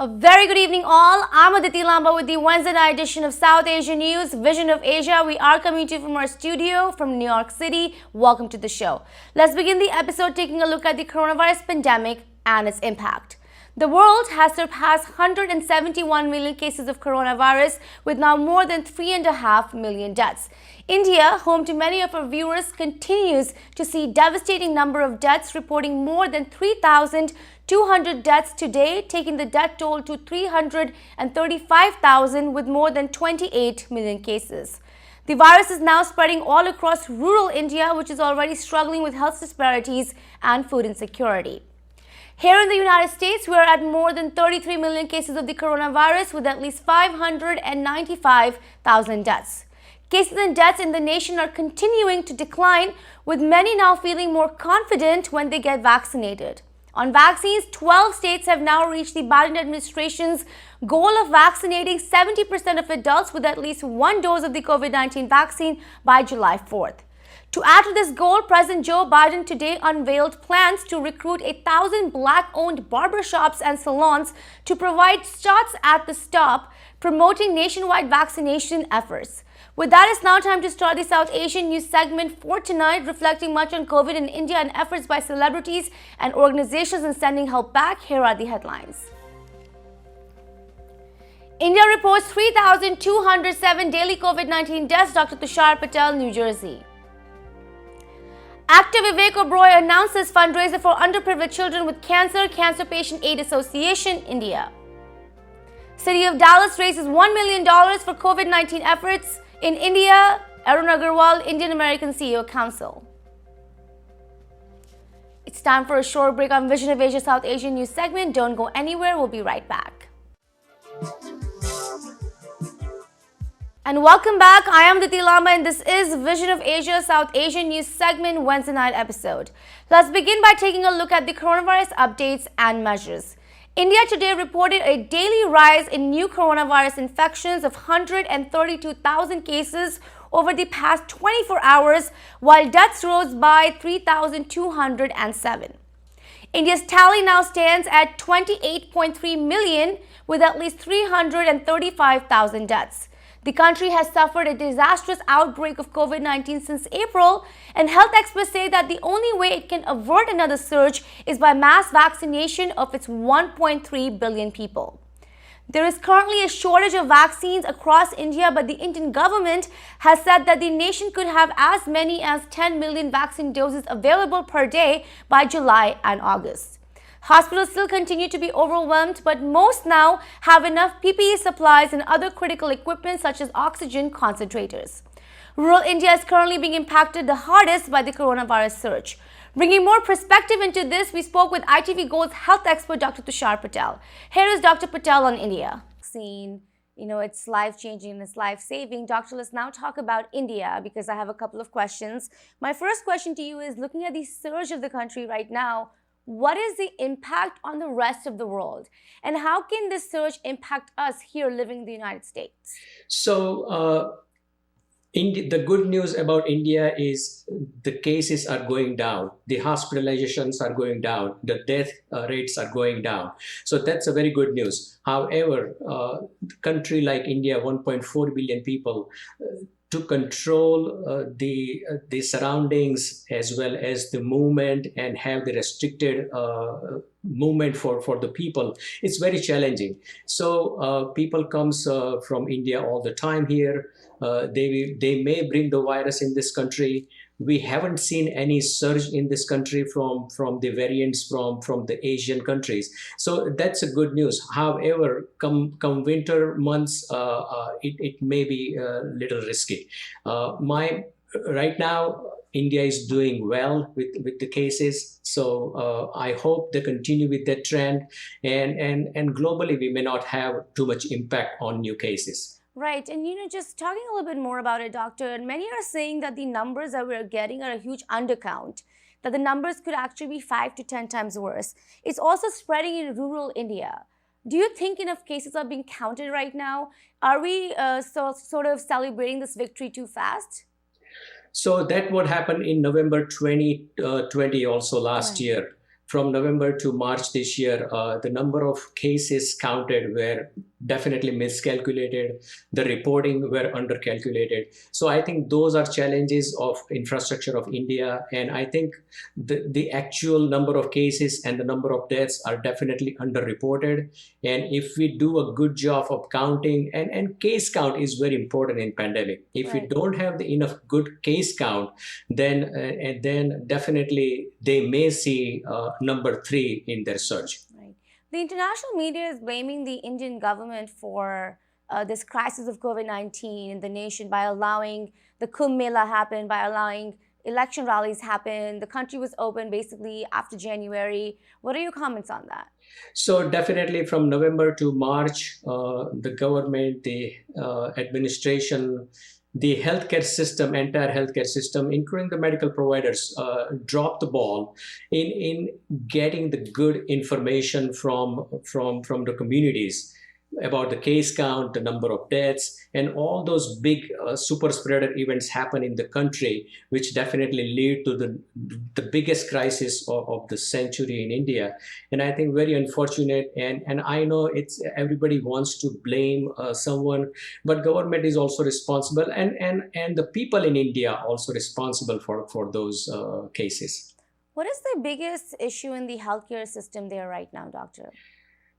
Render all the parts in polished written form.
A very good evening all. I'm Aditi Lamba with the Wednesday night edition of South Asia News, Vision of Asia. We are coming to you from our studio from New York City. Welcome to the show. Let's begin the episode taking a look at the coronavirus pandemic and its impact. The world has surpassed 171 million cases of coronavirus with now more than 3.5 million deaths. India, home to many of our viewers, continues to see devastating number of deaths, reporting more than 3,200 deaths today, taking the death toll to 335,000 with more than 28 million cases. The virus is now spreading all across rural India, which is already struggling with health disparities and food insecurity. Here in the United States, we are at more than 33 million cases of the coronavirus with at least 595,000 deaths. Cases and deaths in the nation are continuing to decline, with many now feeling more confident when they get vaccinated. On vaccines, 12 states have now reached the Biden administration's goal of vaccinating 70% of adults with at least one dose of the COVID-19 vaccine by July 4th. To add to this goal, President Joe Biden today unveiled plans to recruit 1,000 Black-owned barbershops and salons to provide shots at the stop, promoting nationwide vaccination efforts. With that, it's now time to start the South Asian News segment for tonight, reflecting much on COVID in India and efforts by celebrities and organizations in sending help back. Here are the headlines. India reports 3,207 daily COVID-19 deaths. Dr. Tushar, Patel, New Jersey. Actor Vivek Oberoi announces fundraiser for underprivileged children with cancer, Cancer Patient Aid Association, India. City of Dallas raises $1 million for COVID-19 efforts in India. Arun Agarwal, Indian American CEO Council. It's time for a short break on Vision of Asia South Asian News segment. Don't go anywhere. We'll be right back. And welcome back. I am Aditi Lamba and this is Vision of Asia South Asian News segment Wednesday night episode. Let's begin by taking a look at the coronavirus updates and measures. India today reported a daily rise in new coronavirus infections of 132,000 cases over the past 24 hours, while deaths rose by 3,207. India's tally now stands at 28.3 million with at least 335,000 deaths. The country has suffered a disastrous outbreak of COVID-19 since April, and health experts say that the only way it can avert another surge is by mass vaccination of its 1.3 billion people. There is currently a shortage of vaccines across India, but the Indian government has said that the nation could have as many as 10 million vaccine doses available per day by July and August. Hospitals still continue to be overwhelmed, but most now have enough PPE supplies and other critical equipment such as oxygen concentrators. Rural India is currently being impacted the hardest by the coronavirus surge. Bringing more perspective into this, we spoke with ITV Gold's health expert Dr. Tushar Patel. Here is Dr. Patel on India. Vaccine, it's life-changing and it's life-saving. Doctor, let's now talk about India because I have a couple of questions. My first question to you is, looking at the surge of the country right now, what is the impact on the rest of the world? And how can this surge impact us here living in the United States? So, the good news about India is the cases are going down, the hospitalizations are going down, the death rates are going down. So that's a very good news. However, a country like India, 1.4 billion people, to control the surroundings as well as the movement and have the restricted movement for the people, it's very challenging. So people comes from India all the time here. They may bring the virus in this country, we haven't seen any surge in this country from the variants from the Asian countries. So that's a good news. However, come winter months, it may be a little risky. My Right now, India is doing well with the cases. So I hope they continue with that trend, and globally we may not have too much impact on new cases. Right. And, just talking a little bit more about it, doctor, and many are saying that the numbers that we're getting are a huge undercount, that the numbers could actually be 5 to 10 times worse. It's also spreading in rural India. Do you think enough cases are being counted right now? Are we sort of celebrating this victory too fast? So that what happened in November 2020 also last Right. year. From November to March this year, the number of cases counted were definitely miscalculated. The reporting were undercalculated. So I think those are challenges of infrastructure of India. And I think the actual number of cases and the number of deaths are definitely underreported. And if we do a good job of counting, and case count is very important in pandemic. If we Right. don't have the enough good case count, then definitely they may see number 3 in their search. Right. The international media is blaming the Indian government for this crisis of COVID-19 in the nation by allowing the Kumbh Mela happen, by allowing election rallies happen. The country was open basically after January. What are your comments on that? So definitely from November to March, the government, the administration, the healthcare system, entire healthcare system, including the medical providers, dropped the ball in getting the good information from the communities about the case count, the number of deaths, and all those big super spreader events happen in the country, which definitely lead to the biggest crisis of the century in India. And I think very unfortunate. And I know it's everybody wants to blame someone, but government is also responsible, and the people in India also responsible for those cases. What is the biggest issue in the healthcare system there right now, doctor?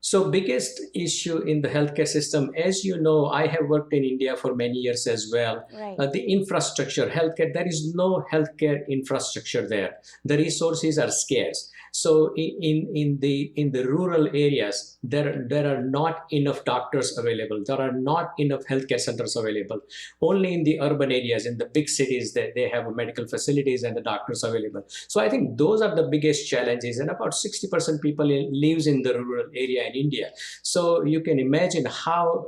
So biggest issue in the healthcare system, as you know, I have worked in India for many years as well. Right. The infrastructure, healthcare, there is no healthcare infrastructure there. The resources are scarce. So in the rural areas, there are not enough doctors available. There are not enough healthcare centers available. Only in the urban areas, in the big cities, that they have medical facilities and the doctors available. So I think those are the biggest challenges. And about 60% people lives in the rural area in India. So you can imagine how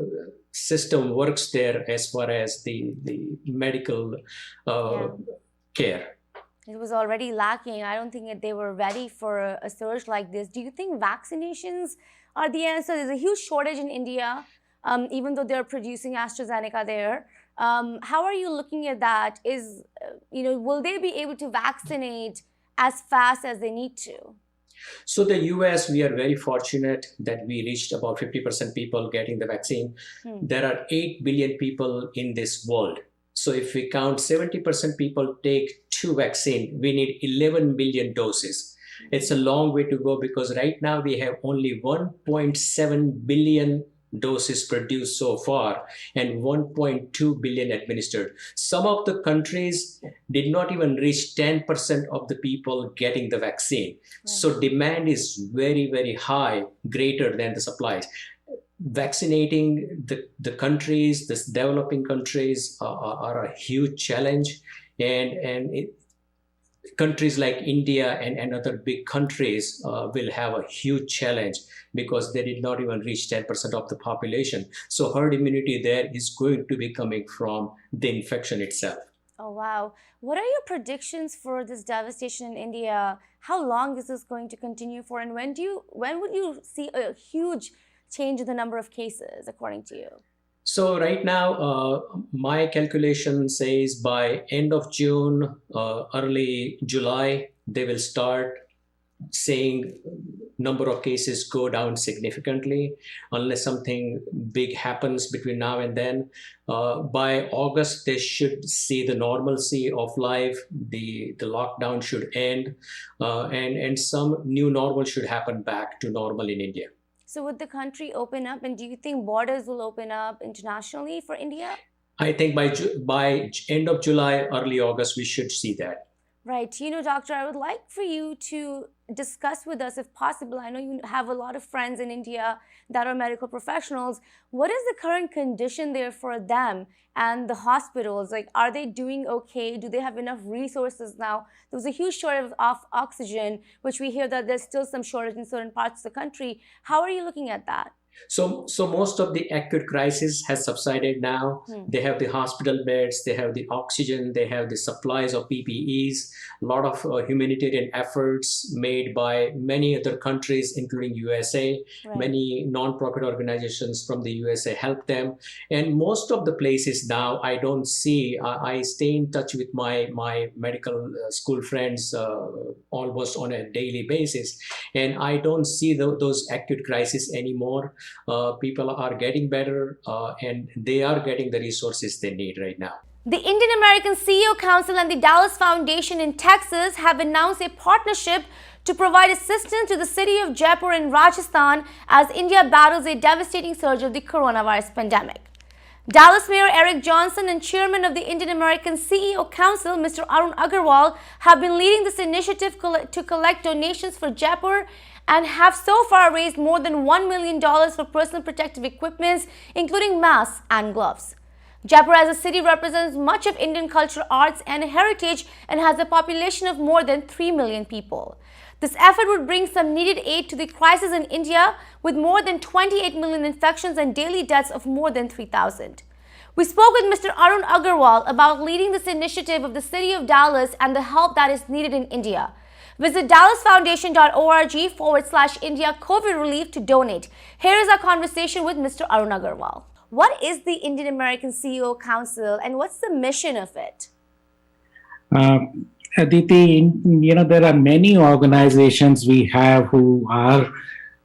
system works there as far as the medical care. It was already lacking. I don't think that they were ready for a surge like this. Do you think vaccinations are the answer? There's a huge shortage in India, even though they're producing AstraZeneca there. How are you looking at that? Will they be able to vaccinate as fast as they need to? So the US, we are very fortunate that we reached about 50% people getting the vaccine. There are 8 billion people in this world. So if we count 70% people take 2 vaccine, we need 11 million doses. It's a long way to go because right now we have only 1.7 billion doses produced so far and 1.2 billion administered. Some of the countries did not even reach 10% of the people getting the vaccine. Right. So demand is very, very high, greater than the supplies. Vaccinating the countries, the developing countries are a huge challenge, and countries like India and other big countries will have a huge challenge because they did not even reach 10% of the population. So herd immunity there is going to be coming from the infection itself. Oh, wow. What are your predictions for this devastation in India? How long is this going to continue for? And when would you see a huge change in the number of cases, according to you? So right now, my calculation says by end of June, early July, they will start seeing number of cases go down significantly unless something big happens between now and then. By August, they should see the normalcy of life. The lockdown should end, and some new normal should happen back to normal in India. So would the country open up, and do you think borders will open up internationally for India? I think by end of July, early August, we should see that. Right. Doctor, I would like for you to discuss with us, if possible. I know you have a lot of friends in India that are medical professionals. What is the current condition there for them and the hospitals? Like, are they doing okay? Do they have enough resources now? There was a huge shortage of oxygen, which we hear that there's still some shortage in certain parts of the country. How are you looking at that? So most of the acute crisis has subsided now. They have the hospital beds, they have the oxygen, they have the supplies of PPEs. A lot of humanitarian efforts made by many other countries, including USA. Right. Many non-profit organizations from the USA help them. And most of the places now, I don't see. I stay in touch with my medical school friends almost on a daily basis, and I don't see those acute crises anymore. People are getting better, and they are getting the resources they need right now. The Indian American CEO Council and the Dallas Foundation in Texas have announced a partnership to provide assistance to the city of Jaipur in Rajasthan as India battles a devastating surge of the coronavirus pandemic. Dallas Mayor Eric Johnson and Chairman of the Indian American CEO Council, Mr. Arun Agarwal, have been leading this initiative to collect donations for Jaipur and have so far raised more than $1 million for personal protective equipment, including masks and gloves. Jaipur as a city represents much of Indian culture, arts and heritage and has a population of more than 3 million people. This effort would bring some needed aid to the crisis in India with more than 28 million infections and daily deaths of more than 3,000. We spoke with Mr. Arun Agarwal about leading this initiative of the city of Dallas and the help that is needed in India. Visit dallasfoundation.org/India COVID relief to donate. Here is our conversation with Mr. Arun Agarwal. What is the Indian American CEO Council and what's the mission of it? Aditi, there are many organizations we have who are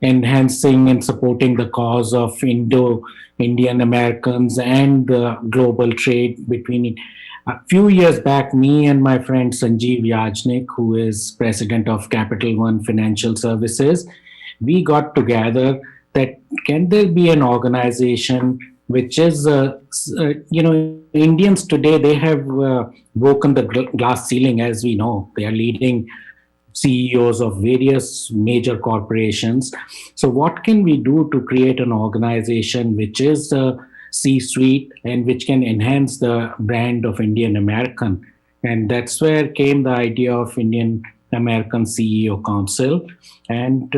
enhancing and supporting the cause of Indian Americans and the global trade between it. A few years back, me and my friend Sanjeev Yajnik, who is president of Capital One Financial Services, we got together that can there be an organization which is, Indians today, they have broken the glass ceiling, as we know. They are leading CEOs of various major corporations. So what can we do to create an organization which is C-suite and which can enhance the brand of Indian American? And that's where came the idea of Indian American CEO Council. And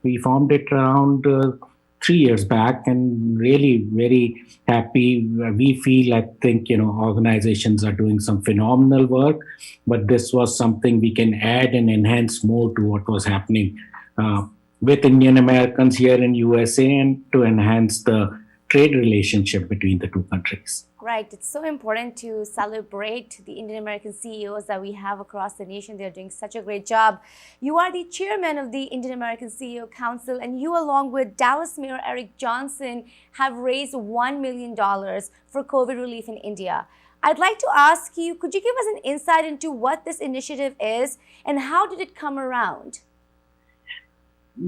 we formed it around 3 years back, and really very happy. We feel, I think, organizations are doing some phenomenal work, but this was something we can add and enhance more to what was happening with Indian Americans here in USA and to enhance the trade relationship between the two countries. Right. It's so important to celebrate the Indian American CEOs that we have across the nation. They're doing such a great job. You are the chairman of the Indian American CEO Council, and you, along with Dallas Mayor Eric Johnson, have raised $1 million for COVID relief in India. I'd like to ask you, could you give us an insight into what this initiative is and how did it come around?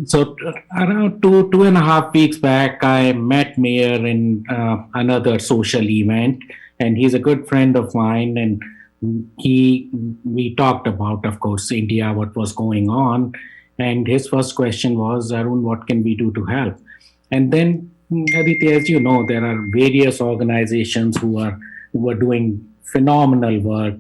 So around 2.5 weeks back, I met Mayor in another social event, and he's a good friend of mine. And we talked about, of course, India, what was going on. And his first question was, Arun, what can we do to help? And then, Aditi, as you know, there are various organizations who are doing phenomenal work.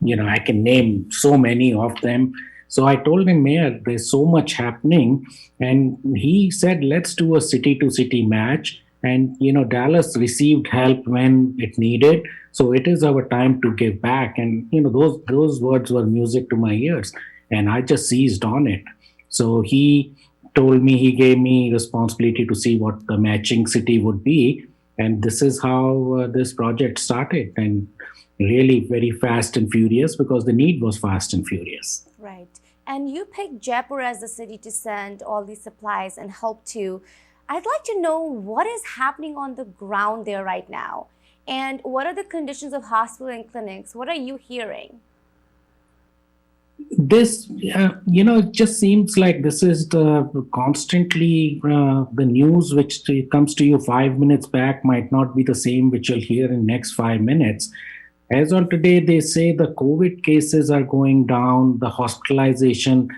I can name so many of them. So I told him, Mayor, there's so much happening. And he said, let's do a city-to-city match. And, Dallas received help when it needed. So it is our time to give back. And, those words were music to my ears. And I just seized on it. So he told me, he gave me responsibility to see what the matching city would be. And this is how this project started. And really very fast and furious because the need was fast and furious. Right. And you picked Jaipur as the city to send all these supplies and help to. I'd like to know what is happening on the ground there right now. And what are the conditions of hospital and clinics? What are you hearing? This, it just seems like this is the constantly the news which comes to you 5 minutes back might not be the same which you'll hear in next 5 minutes. As on today, they say the COVID cases are going down, the hospitalization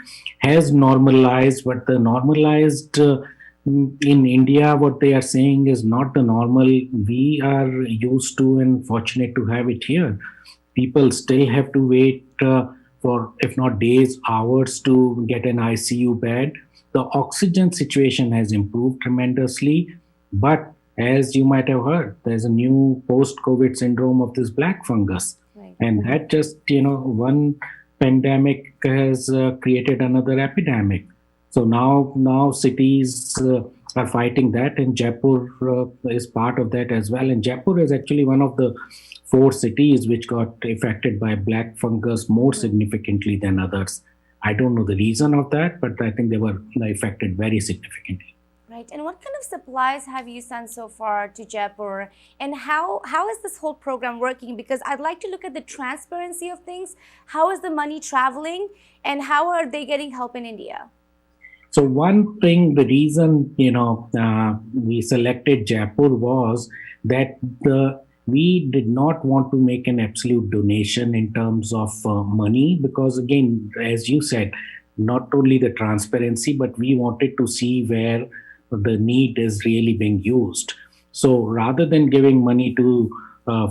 has normalized, but the normalized in India, what they are saying is not the normal we are used to and fortunate to have it here. People still have to wait for, if not days, hours to get an ICU bed. The oxygen situation has improved tremendously, but as you might have heard, there's a new post-COVID syndrome of this black fungus. Right. And that just, one pandemic has created another epidemic. So now cities are fighting that, and Jaipur is part of that as well. And Jaipur is actually one of the 4 cities which got affected by black fungus more significantly than others. I don't know the reason of that, but I think they were affected very significantly. Right. And what kind of supplies have you sent so far to Jaipur? And how is this whole program working? Because I'd like to look at the transparency of things. How is the money traveling? And how are they getting help in India? So one thing, the reason, we selected Jaipur was that we did not want to make an absolute donation in terms of money, because again, as you said, not only the transparency, but we wanted to see where the need is really being used. So rather than giving money to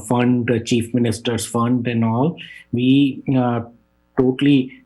fund the Chief Minister's fund and all, we totally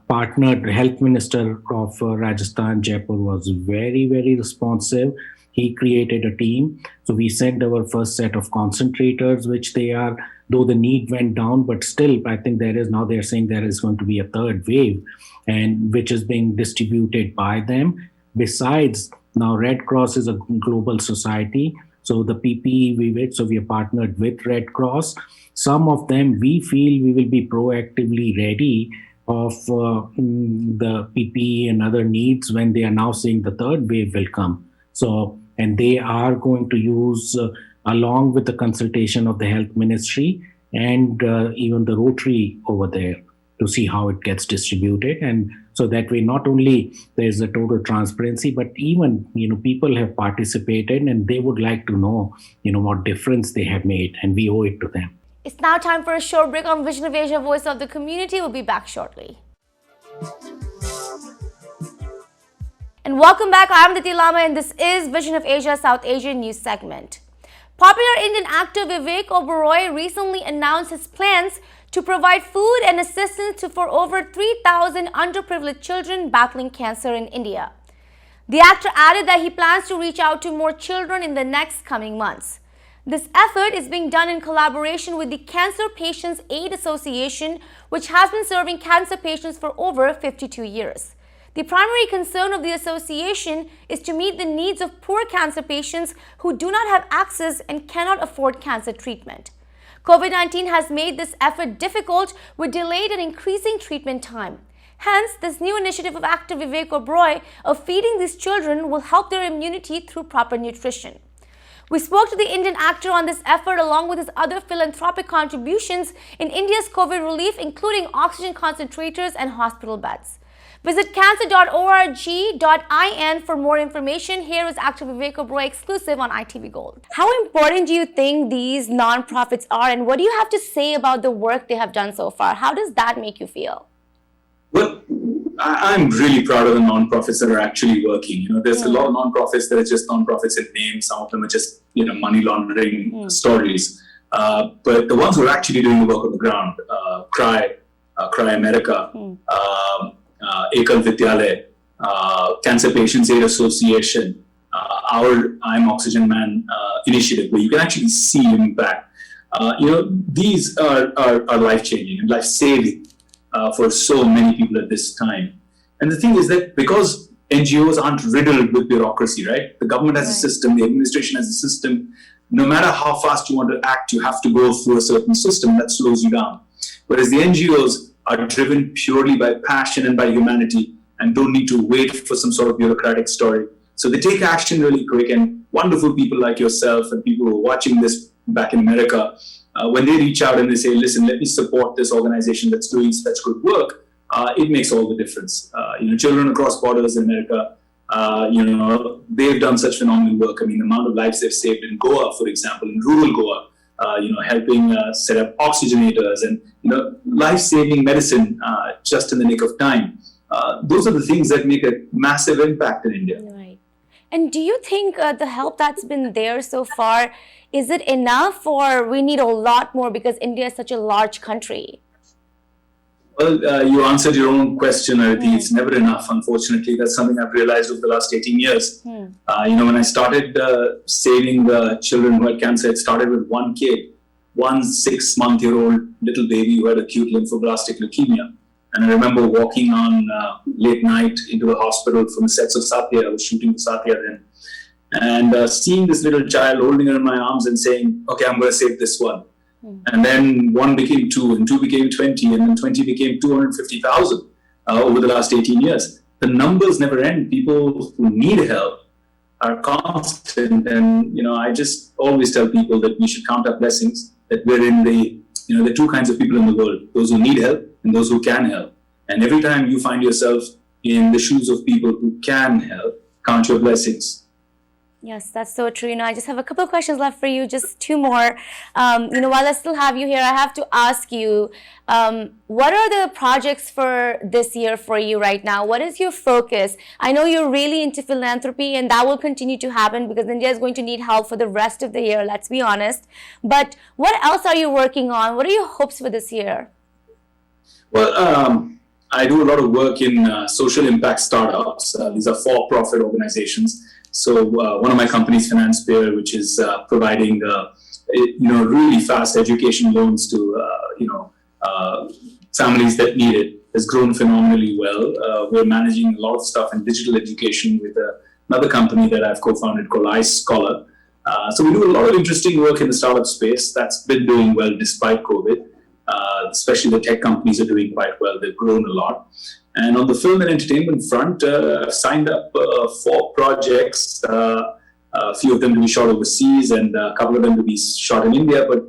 partnered. The Health Minister of Rajasthan, Jaipur, was very, very responsive. He created a team. So we sent our first set of concentrators, which they are, though the need went down, but still, I think now they're saying there is going to be a third wave, and which is being distributed by them. Besides, now Red Cross is a global society. So the PPE we have partnered with Red Cross. Some of them we feel we will be proactively ready of the PPE and other needs when they are now saying the third wave will come. So, and they are going to use, along with the consultation of the health ministry and even the Rotary over there, to see how it gets distributed. And so that way, not only there's a total transparency, but even, people have participated and they would like to know, what difference they have made, and we owe it to them. It's now time for a short break on Vision of Asia, Voice of the Community. We'll be back shortly. And welcome back. I am Diti Lama and this is Vision of Asia, South Asian News segment. Popular Indian actor Vivek Oberoi recently announced his plans to provide food and assistance for over 3,000 underprivileged children battling cancer in India. The actor added that he plans to reach out to more children in the next coming months. This effort is being done in collaboration with the Cancer Patients Aid Association, which has been serving cancer patients for over 52 years. The primary concern of the association is to meet the needs of poor cancer patients who do not have access and cannot afford cancer treatment. COVID-19 has made this effort difficult with delayed and increasing treatment time. Hence, this new initiative of actor Vivek Oberoi of feeding these children will help their immunity through proper nutrition. We spoke to the Indian actor on this effort along with his other philanthropic contributions in India's COVID relief, including oxygen concentrators and hospital beds. Visit cancer.org.in for more information. Here is actor Vivek Oberoi exclusive on ITV Gold. How important do you think these non-profits are, and what do you have to say about the work they have done so far? How does that make you feel? Well, I'm really proud of the non-profits that are actually working. There's a lot of non-profits that are just non-profits in name. Some of them are just, money laundering stories. But the ones who are actually doing the work on the ground, Cry America, Ekal Vidyalaya, Cancer Patients Aid Association, our I'm Oxygen Man initiative, where you can actually see impact. These are life-changing and life-saving for so many people at this time. And the thing is that because NGOs aren't riddled with bureaucracy, right? The government has a system, the administration has a system. No matter how fast you want to act, you have to go through a certain system that slows you down. Whereas the NGOs are driven purely by passion and by humanity and don't need to wait for some sort of bureaucratic story. So they take action really quick, and wonderful people like yourself and people who are watching this back in America, when they reach out and they say, listen, let me support this organization that's doing such good work, it makes all the difference. Children across borders in America, they've done such phenomenal work. I mean, the amount of lives they've saved in Goa, for example, in rural Goa, helping set up oxygenators and, life-saving medicine just in the nick of time. Those are the things that make a massive impact in India. Right. And do you think the help that's been there so far, is it enough, or we need a lot more because India is such a large country? Well, you answered your own question, Arati. It's never enough, unfortunately. That's something I've realized over the last 18 years. When I started saving children who had cancer, it started with one kid, one 6-month-old little baby who had acute lymphoblastic leukemia. And I remember walking on late night into the hospital from the sets of Satya. I was shooting for Satya then. And seeing this little child holding her in my arms and saying, okay, I'm going to save this one. And then 1 became 2, and 2 became 20, and then 20 became 250,000 over the last 18 years. The numbers never end. People who need help are constant. And, I just always tell people that we should count our blessings, that we're in there are two kinds of people in the world, those who need help and those who can help. And every time you find yourself in the shoes of people who can help, count your blessings. Yes, that's so true. I just have a couple of questions left for you, just 2 more. While I still have you here, I have to ask you, what are the projects for this year for you right now? What is your focus? I know you're really into philanthropy, and that will continue to happen because India is going to need help for the rest of the year, let's be honest. But what else are you working on? What are your hopes for this year? Well, I do a lot of work in social impact startups. These are for-profit organizations. So one of my companies, Finance Pair, which is providing really fast education loans to families that need it, has grown phenomenally well. We're managing a lot of stuff in digital education with another company that I've co-founded called iScholar. So we do a lot of interesting work in the startup space. That's been doing well despite COVID. Especially the tech companies are doing quite well. They've grown a lot. And on the film and entertainment front, I've signed up 4 projects, a few of them to be shot overseas and a couple of them to be shot in India. But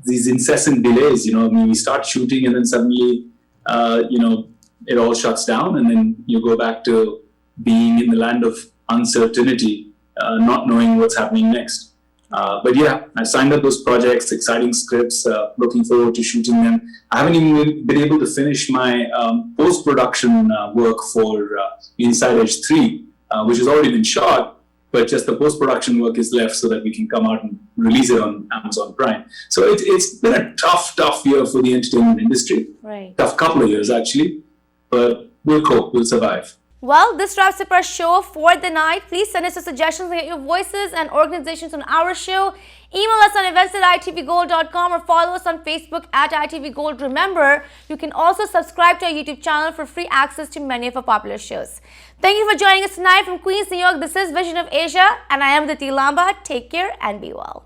these incessant delays, we start shooting and then suddenly, it all shuts down. And then you go back to being in the land of uncertainty, not knowing what's happening next. But yeah, I signed up those projects, exciting scripts, looking forward to shooting them. I haven't even been able to finish my post-production work for Inside Edge 3, which has already been shot, but just the post-production work is left so that we can come out and release it on Amazon Prime. So it's been a tough year for the entertainment industry. Right. Tough couple of years, actually, but we'll cope, we'll survive. Well, this wraps up our show for the night. Please send us your suggestions and get your voices and organizations on our show. Email us on events@itvgold.com or follow us on Facebook @itvgold. Remember, you can also subscribe to our YouTube channel for free access to many of our popular shows. Thank you for joining us tonight from Queens, New York. This is Vision of Asia, and I am Aditi Lamba. Take care and be well.